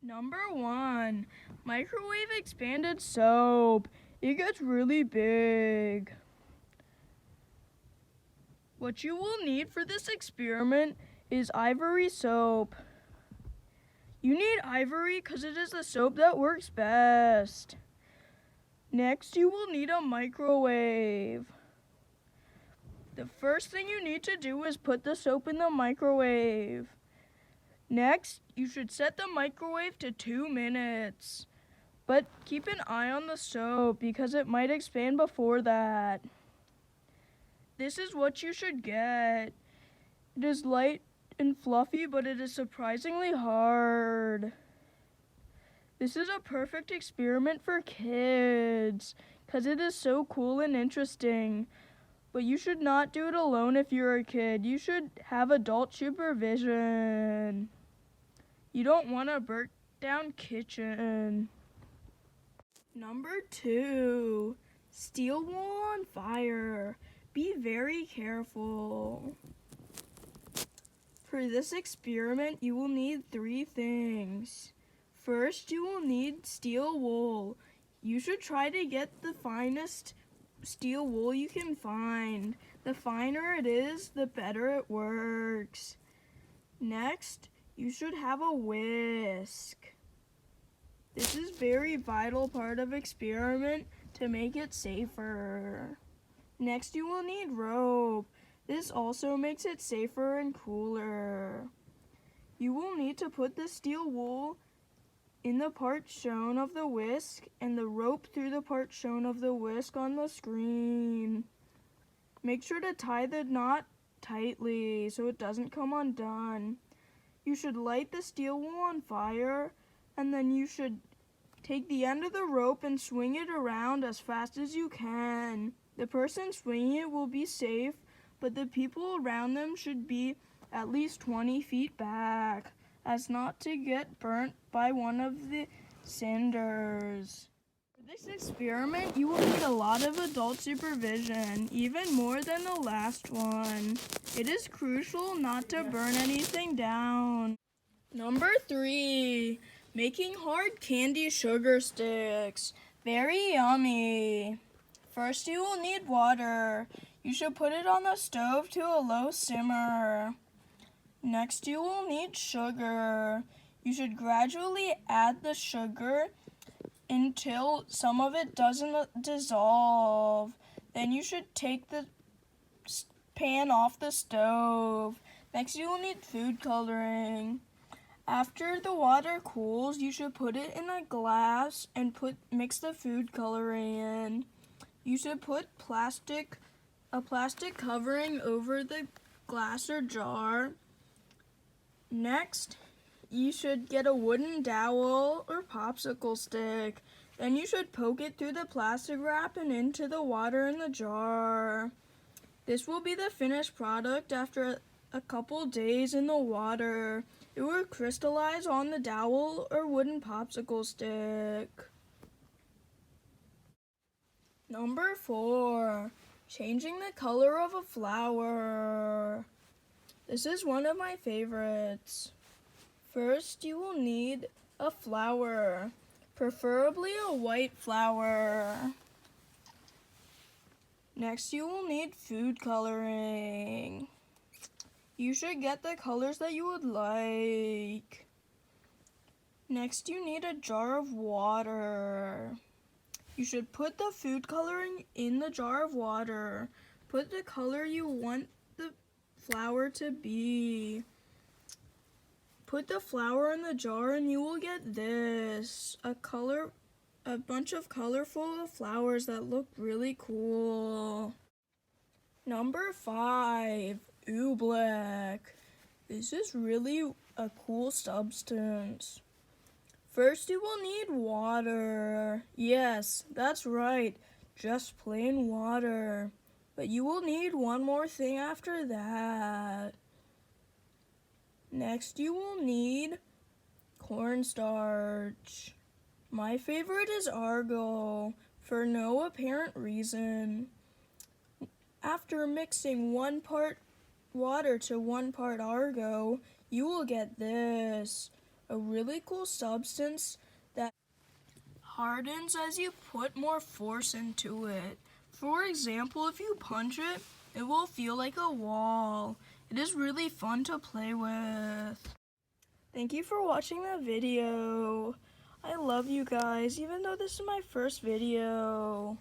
Number 1, microwave expanded soap. It gets really big. What you will need for this experiment is ivory soap. You need ivory because it is the soap that works best. Next, you will need a microwave. The first thing you need to do is put the soap in the microwave. Next, you should set the microwave to 2 minutes. But keep an eye on the soap because it might expand before that. This is what you should get. It is light and fluffy, but it is surprisingly hard. This is a perfect experiment for kids because it is so cool and interesting. But you should not do it alone if you're a kid. You should have adult supervision. You don't want a burnt down kitchen. Number 2, steel wool on fire. Be very careful. For this experiment, you will need 3 things. First, you will need steel wool. You should try to get the finest steel wool you can find. The finer it is, the better it works. Next, you should have a whisk. This is very vital part of experiment to make it safer. Next, you will need rope. This also makes it safer and cooler. You will need to put the steel wool in the part shown of the whisk and the rope through the part shown of the whisk on the screen. Make sure to tie the knot tightly so it doesn't come undone. You should light the steel wool on fire, and then you should take the end of the rope and swing it around as fast as you can. The person swinging it will be safe, but the people around them should be at least 20 feet back, as not to get burnt by one of the cinders. For this experiment, you will need a lot of adult supervision, even more than the last one. It is crucial not to burn anything down. Number 3, making hard candy sugar sticks. Very yummy. First, you will need water. You should put it on the stove to a low simmer. Next, you will need sugar. You should gradually add the sugar until some of it doesn't dissolve. Then you should take the pan off the stove. Next, you will need food coloring. After the water cools, you should put it in a glass and mix the food coloring in. You should put a plastic covering over the glass or jar. Next, you should get a wooden dowel or popsicle stick. Then you should poke it through the plastic wrap and into the water in the jar. This will be the finished product after a couple days in the water. It will crystallize on the dowel or wooden popsicle stick. Number 4, changing the color of a flower. This is one of my favorites. First, you will need a flower, preferably a white flower. Next, you will need food coloring. You should get the colors that you would like. Next, you need a jar of water. You should put the food coloring in the jar of water. Put the color you want the flower to be. Put the flower in the jar and you will get this, a bunch of colorful flowers that look really cool. Number 5, oobleck. This is really a cool substance. First, you will need water. Yes, that's right, just plain water. But you will need one more thing after that. Next, you will need cornstarch. My favorite is Argo, for no apparent reason. After mixing 1 part water to 1 part Argo, you will get this, a really cool substance that hardens as you put more force into it. For example, if you punch it, it will feel like a wall. It is really fun to play with. Thank you for watching the video. I love you guys, even though this is my first video.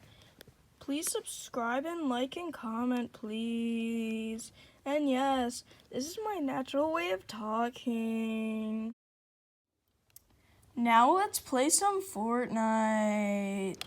Please subscribe and like and comment, please. And yes, this is my natural way of talking. Now let's play some Fortnite.